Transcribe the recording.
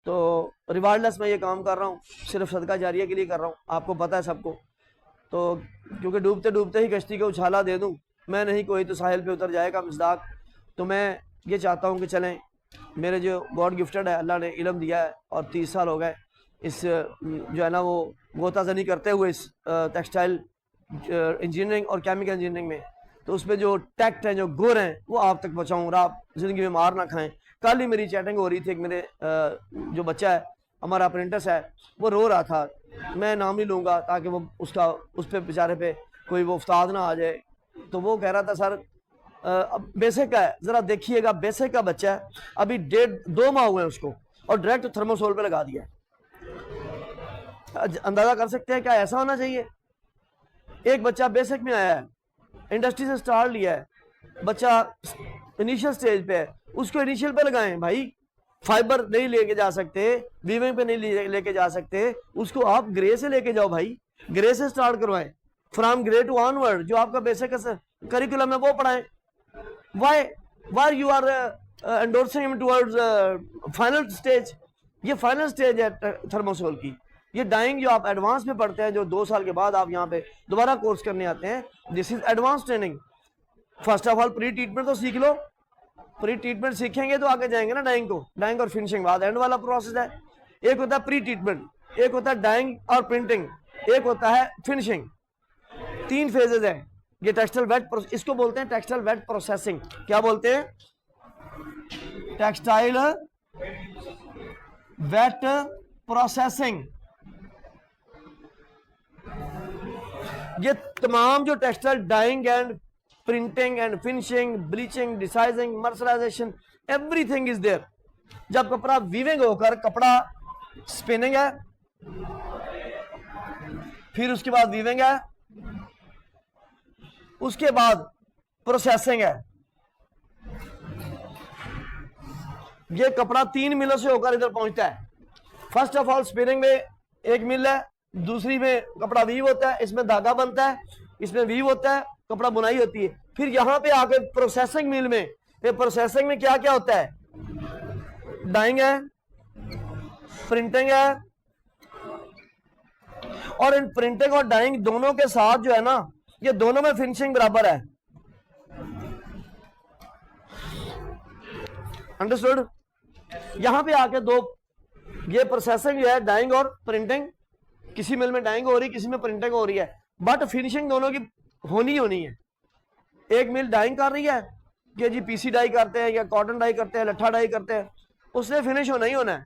तो रिवार्डलेस मैं ये काम कर रहा हूँ, सिर्फ सदका जारिया के लिए कर रहा हूँ, आपको पता है सबको। तो क्योंकि डूबते डूबते ही कश्ती को उछाला दे दूँ, मैं नहीं कोई तो साहिल पे उतर जाएगा मिसदाक। तो मैं ये चाहता हूँ कि चलें, मेरे जो गॉड गिफ्टेड है, अल्लाह ने इल्म दिया है और 30 साल हो गए इस जो है ना वो गोताजनी करते हुए इस टेक्सटाइल इंजीनियरिंग और केमिकल इंजीनियरिंग में। तो उसमें जो टैक्ट हैं, जो गुर हैं, वो आप तक पहुँचाऊँ और आप ज़िंदगी में मार ना खाएं। कल ही मेरी चैटिंग हो रही थी, एक मेरे जो बच्चा है, हमारा अप्रेंटिस है, वो रो रहा था, मैं नाम नहीं लूँगा ताकि वो उसका उस पर बेचारे पे कोई वो उस्ताद ना आ जाए। तो वो कह रहा था सर अब बेसिक का है, ज़रा देखिएगा, बेसिक का बच्चा है, अभी 1.5-2 माह हुए हैं उसको, और डायरेक्ट थर्मोसोल पे लगा दिया। अंदाज़ा कर सकते हैं क्या ऐसा होना चाहिए? एक बच्चा बेसिक में आया है, इंडस्ट्री से स्टार्ट लिया है, बच्चा इनिशियल स्टेज पे है, उसको इनिशियल पे लगाएं भाई। फाइबर नहीं लेके जा सकते, वीविंग पे नहीं लेके जा सकते, उसको आप ग्रे से लेके जाओ भाई, ग्रे से स्टार्ट करवाएं, फ्रॉम ग्रे टू ऑनवर्ड, जो आपका बेसिक करिकुलम है वो पढ़ाएं। Why you are endorsing him towards final stage? ये फाइनल स्टेज है थर्मोसोल की। ये डाइंग जो आप एडवांस में पढ़ते हैं, जो 2 साल के बाद आप यहाँ पे दोबारा कोर्स करने आते हैं, this is advance training. First of all pre treatment तो सीख लो, प्री ट्रीटमेंट सीखेंगे तो आगे जाएंगे ना डाइंग को। डाइंग और फिनिशिंग बाद एंड वाला प्रोसेस है। एक होता है प्री ट्रीटमेंट, एक होता है डाइंग और प्रिंटिंग, एक होता है फिनिशिंग। 3 फेजेज है ये टेक्सटाइल वेट, इसको बोलते हैं टेक्सटाइल वेट प्रोसेसिंग। क्या बोलते हैं? Textile wet processing. ये तमाम जो textile dyeing and printing and finishing, bleaching, desizing, mercerization, everything is there. जब कपड़ा वीविंग होकर कपड़ा स्पिनिंग है, फिर उसके बाद वीविंग है, उसके बाद प्रोसेसिंग है। ये कपड़ा 3 मिलों से होकर इधर पहुंचता है। फर्स्ट ऑफ ऑल स्पिनिंग में एक मिल है, दूसरी में कपड़ा वीव होता है, इसमें धागा बनता है, इसमें वीव होता है, कपड़ा बुनाई होती है। फिर यहां पे आके प्रोसेसिंग मिल में, ये प्रोसेसिंग में क्या क्या होता है? डाइंग है, प्रिंटिंग है, और इन प्रिंटिंग और डाइंग दोनों के साथ जो है ना, ये दोनों में फिनिशिंग बराबर है। अंडरस्टूड? यहां पे आके दो, ये प्रोसेसिंग जो है डाइंग और प्रिंटिंग, किसी मिल में डाइंग हो रही, किसी में प्रिंटिंग हो रही है, बट फिनिशिंग दोनों की होनी है। एक मिल डाइंग कर रही है कि जी पीसी डाई करते हैं या कॉटन डाई करते हैं, लट्ठा डाई करते हैं, उसने फिनिश होना ही होना है।